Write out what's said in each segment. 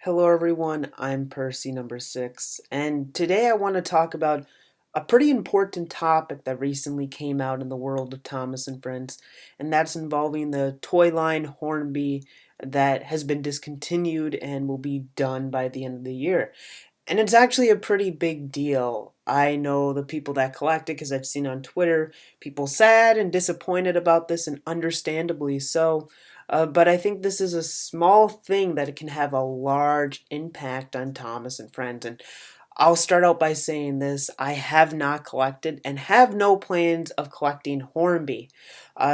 Hello everyone, I'm Percy number 6, and today I want to talk about a pretty important topic that recently came out in the world of Thomas and Friends, and that's involving the toy line Hornby that has been discontinued and will be done by the end of the year. And it's actually a pretty big deal. I know the people that collect it because I've seen on Twitter people sad and disappointed about this, and understandably so. But I think this is a small thing that it can have a large impact on Thomas and Friends. And I'll start out by saying this: I have not collected and have no plans of collecting Hornby.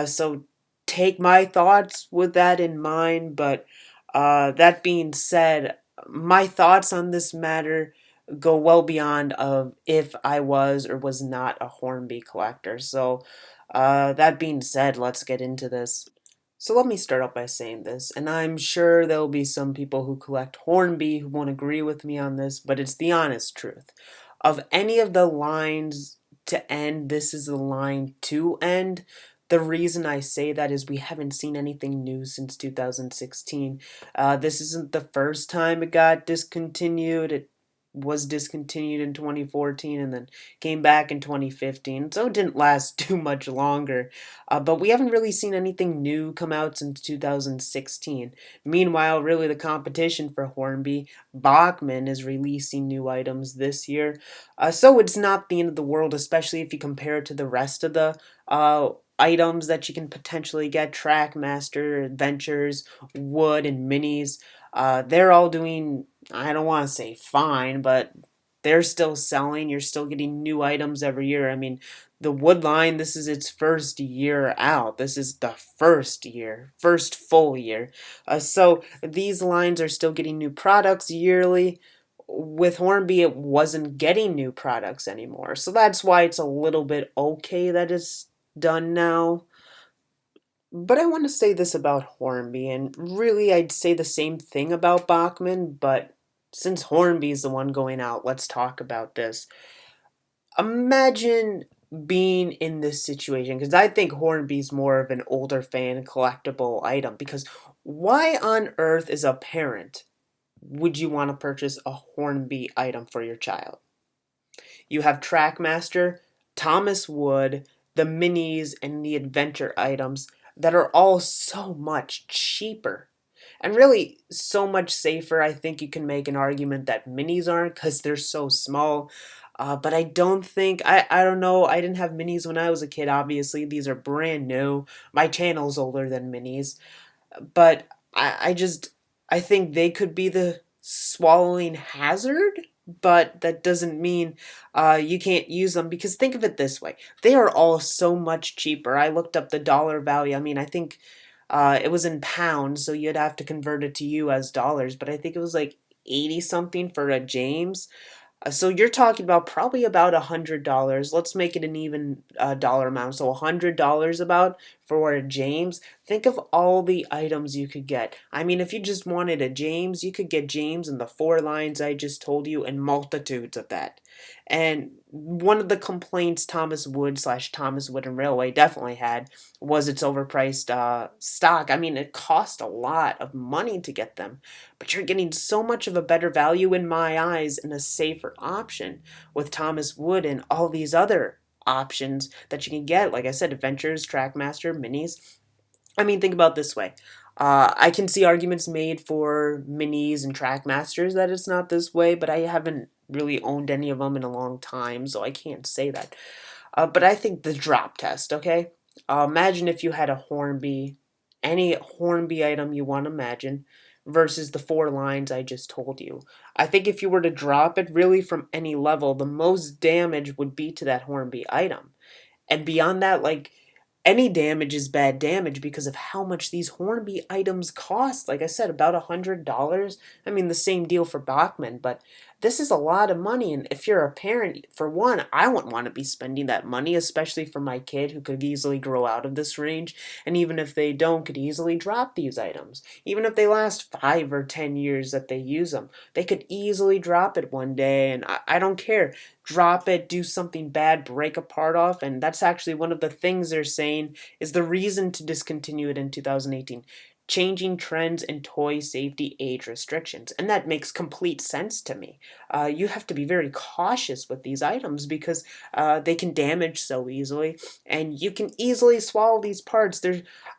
So take my thoughts with that in mind. But that being said, my thoughts on this matter go well beyond of if I was or was not a Hornby collector. So that being said, let's get into this. So let me start out by saying this, and I'm sure there'll be some people who collect Hornby who won't agree with me on this, but it's the honest truth. Of any of the lines to end, this is the line to end. The reason I say that is we haven't seen anything new since 2016. This isn't the first time it got discontinued. It was discontinued in 2014 and then came back in 2015, so it didn't last too much longer. But we haven't really seen anything new come out since 2016. Meanwhile, really the competition for Hornby, Bachman, is releasing new items this year. So it's not the end of the world, especially if you compare it to the rest of the items that you can potentially get: Trackmaster, Adventures, Wood, and Minis. They're all doing, I don't want to say fine, but they're still selling. You're still getting new items every year. I mean, the Wood line, this is its first year out. This is the first year, first full year. So these lines are still getting new products yearly. With Hornby, it wasn't getting new products anymore. So that's why it's a little bit okay that it's done now. But I want to say this about Hornby, and really I'd say the same thing about Bachman, but since Hornby's the one going out, let's talk about this. Imagine being in this situation, because I think Hornby's more of an older fan collectible item, because why on earth, as a parent, would you want to purchase a Hornby item for your child? You have Trackmaster, Thomas Wood, the minis, and the adventure items that are all so much cheaper. And really, so much safer. I think you can make an argument that minis aren't because they're so small. But I don't think, I don't know, I didn't have minis when I was a kid, obviously. These are brand new. My channel's older than minis. But I think they could be the swallowing hazard, but that doesn't mean you can't use them, because think of it this way: they are all so much cheaper. I looked up the dollar value. I mean, I think it was in pounds, so you'd have to convert it to US dollars, but I think it was like 80 something for a James. So you're talking about probably about $100. Let's make it an even dollar amount. So $100 about for a James. Think of all the items you could get. I mean, if you just wanted a James, you could get James in the four lines I just told you, and multitudes of that. And one of the complaints Thomas Wood slash Thomas Wood and Railway definitely had was its overpriced stock. I mean, it cost a lot of money to get them, but you're getting so much of a better value in my eyes and a safer option with Thomas Wood and all these other options that you can get. Like I said, Adventures, Trackmaster, Minis. I mean, think about it this way. I can see arguments made for Minis and Trackmasters that it's not this way, but I haven't really owned any of them in a long time, so I can't say that. But I think the drop test, okay? Imagine if you had a Hornby, any Hornby item you want to imagine, versus the four lines I just told you. I think if you were to drop it really from any level, the most damage would be to that Hornby item. And beyond that, like, any damage is bad damage because of how much these Hornby items cost. Like I said, about $100. I mean, the same deal for Bachman, but this is a lot of money. And if you're a parent, for one, I wouldn't want to be spending that money, especially for my kid who could easily grow out of this range. And even if they don't, could easily drop these items. Even if they last 5 or 10 years that they use them, they could easily drop it one day. And I don't care, drop it, do something bad, break a part off, and that's actually one of the things they're saying is the reason to discontinue it in 2018. changing trends in toy safety age restrictions. And that makes complete sense to me. You have to be very cautious with these items because they can damage so easily, and you can easily swallow these parts.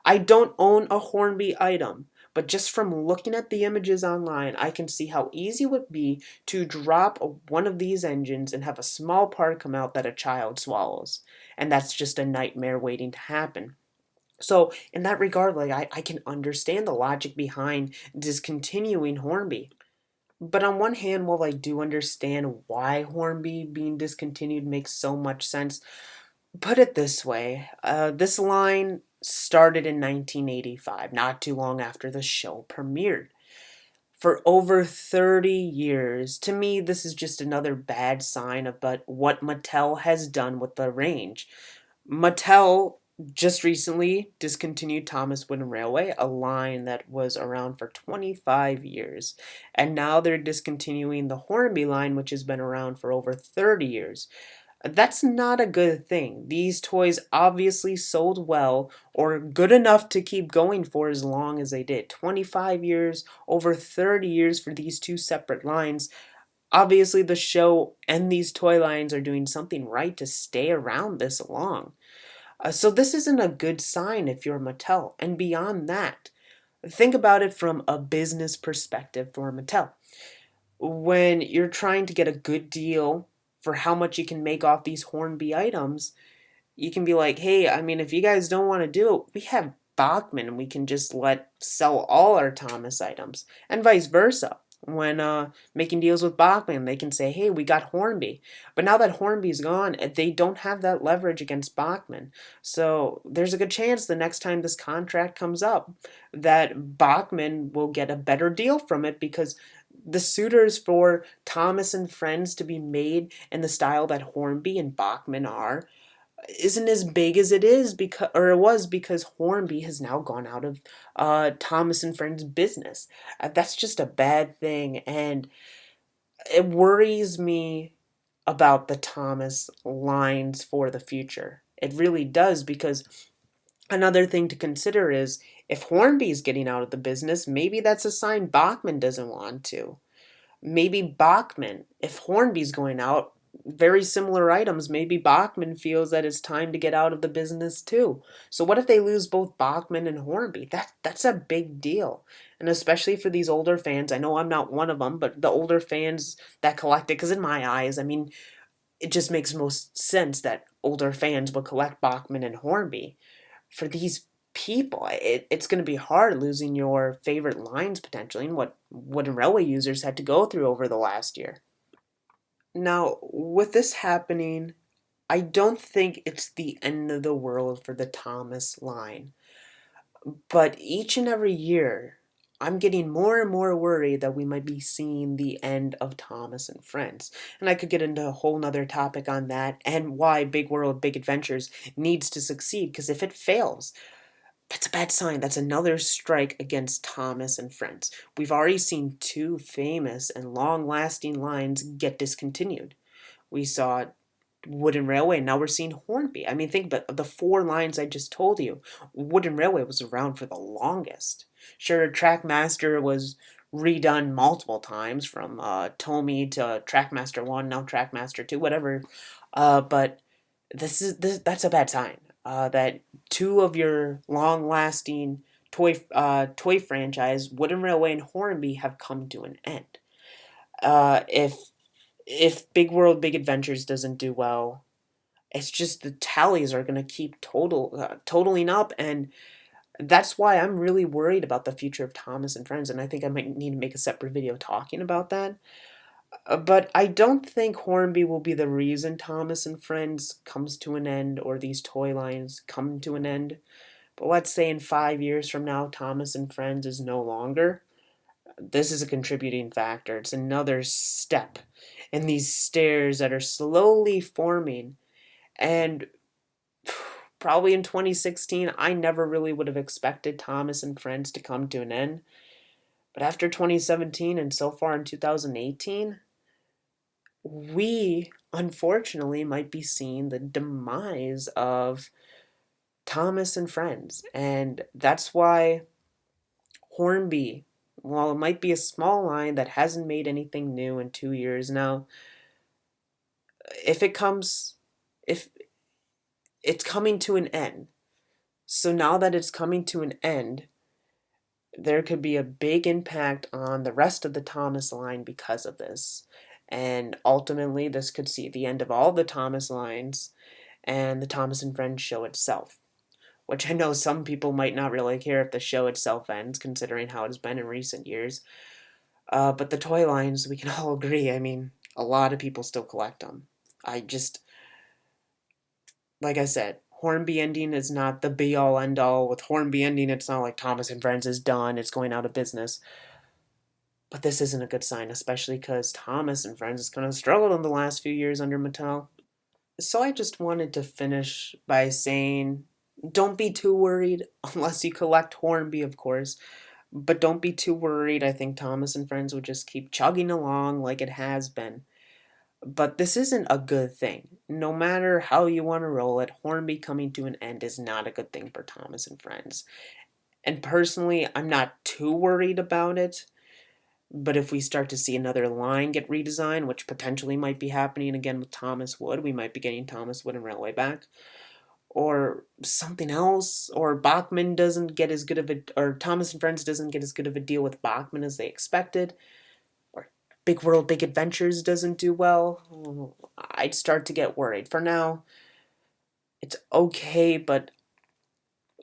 I don't own a Hornby item, but just from looking at the images online, I can see how easy it would be to drop one of these engines and have a small part come out that a child swallows. And that's just a nightmare waiting to happen. So in that regard, like I can understand the logic behind discontinuing Hornby. But on one hand, while I do understand why Hornby being discontinued makes so much sense, put it this way, this line started in 1985, not too long after the show premiered. For over 30 years, to me, this is just another bad sign of what Mattel has done with the range. Mattel just recently discontinued Thomas Wooden Railway, a line that was around for 25 years. And now they're discontinuing the Hornby line, which has been around for over 30 years. That's not a good thing. These toys obviously sold well or good enough to keep going for as long as they did. 25 years, over 30 years for these two separate lines. Obviously, the show and these toy lines are doing something right to stay around this long. So this isn't a good sign if you're Mattel. And beyond that, think about it from a business perspective for Mattel. When you're trying to get a good deal for how much you can make off these Hornby items, you can be like, hey, I mean, if you guys don't want to do it, we have Bachman and we can just let sell all our Thomas items, and vice versa. When making deals with Bachman, they can say, hey, we got Hornby. But now that Hornby's gone, they don't have that leverage against Bachman. So there's a good chance the next time this contract comes up that Bachman will get a better deal from it, because the suitors for Thomas and Friends to be made in the style that Hornby and Bachman are isn't as big as it is because, or it was, because Hornby has now gone out of Thomas and Friends business. That's just a bad thing, and it worries me about the Thomas lines for the future. It really does, because another thing to consider is if Hornby is getting out of the business, maybe that's a sign Bachman doesn't want to. Maybe Bachman, if Hornby's going out, very similar items, maybe Bachman feels that it's time to get out of the business too. So what if they lose both Bachman and Hornby? That's a big deal. And especially for these older fans, I know I'm not one of them, but the older fans that collect it, because in my eyes, I mean, it just makes most sense that older fans would collect Bachman and Hornby. For these people, it's going to be hard losing your favorite lines potentially, and what Wooden Railway users had to go through over the last year. Now, with this happening, I don't think it's the end of the world for the Thomas line. But each and every year, I'm getting more and more worried that we might be seeing the end of Thomas and Friends. And I could get into a whole nother topic on that and why Big World, Big Adventures needs to succeed. Because if it fails, that's a bad sign. That's another strike against Thomas and Friends. We've already seen two famous and long-lasting lines get discontinued. We saw Wooden Railway, and now we're seeing Hornby. I mean, think about the four lines I just told you. Wooden Railway was around for the longest. Sure, Trackmaster was redone multiple times, from Tomy to Trackmaster 1, now Trackmaster 2, whatever. But that's a bad sign. That two of your long-lasting toy franchise, Wooden Railway and Hornby, have come to an end. If Big World Big Adventures doesn't do well, it's just the tallies are going to keep totaling up, and that's why I'm really worried about the future of Thomas and Friends, and I think I might need to make a separate video talking about that. But I don't think Hornby will be the reason Thomas and Friends comes to an end, or these toy lines come to an end. But let's say in 5 years from now, Thomas and Friends is no longer. This is a contributing factor. It's another step in these stairs that are slowly forming. And probably in 2016, I never really would have expected Thomas and Friends to come to an end. But after 2017 and so far in 2018, we unfortunately might be seeing the demise of Thomas and Friends. And that's why Hornby, while it might be a small line that hasn't made anything new in 2 years now, if it comes, if it's coming to an end. So now that it's coming to an end, there could be a big impact on the rest of the Thomas line because of this. And ultimately, this could see the end of all the Thomas lines and the Thomas and Friends show itself. Which I know some people might not really care if the show itself ends, considering how it's been in recent years. But the toy lines, we can all agree. I mean, a lot of people still collect them. I just, like I said, Hornby ending is not the be all end all. With Hornby ending, it's not like Thomas and Friends is done, it's going out of business. But this isn't a good sign, especially because Thomas and Friends has kind of struggled in the last few years under Mattel. So I just wanted to finish by saying don't be too worried, unless you collect Hornby, of course. But don't be too worried. I think Thomas and Friends would just keep chugging along like it has been. But this isn't a good thing. No matter how you want to roll it, Hornby coming to an end is not a good thing for Thomas and Friends. And personally, I'm not too worried about it. But if we start to see another line get redesigned, which potentially might be happening again with Thomas Wood, we might be getting Thomas Wood and Railway back, or something else, or Bachman doesn't get as good of a, or Thomas and Friends doesn't get as good of a deal with Bachman as they expected, or Big World Big Adventures doesn't do well, I'd start to get worried. For now, it's okay, but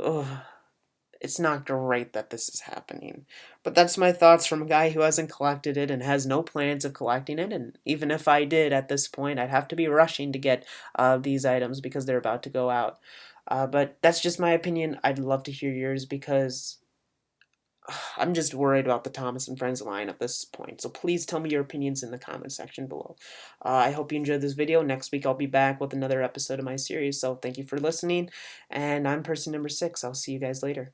ugh, it's not great that this is happening. But that's my thoughts from a guy who hasn't collected it and has no plans of collecting it. And even if I did at this point, I'd have to be rushing to get these items because they're about to go out. But that's just my opinion. I'd love to hear yours because I'm just worried about the Thomas and Friends line at this point. So please tell me your opinions in the comment section below. I hope you enjoyed this video. Next week I'll be back with another episode of my series. So thank you for listening. And I'm person number 6. I'll see you guys later.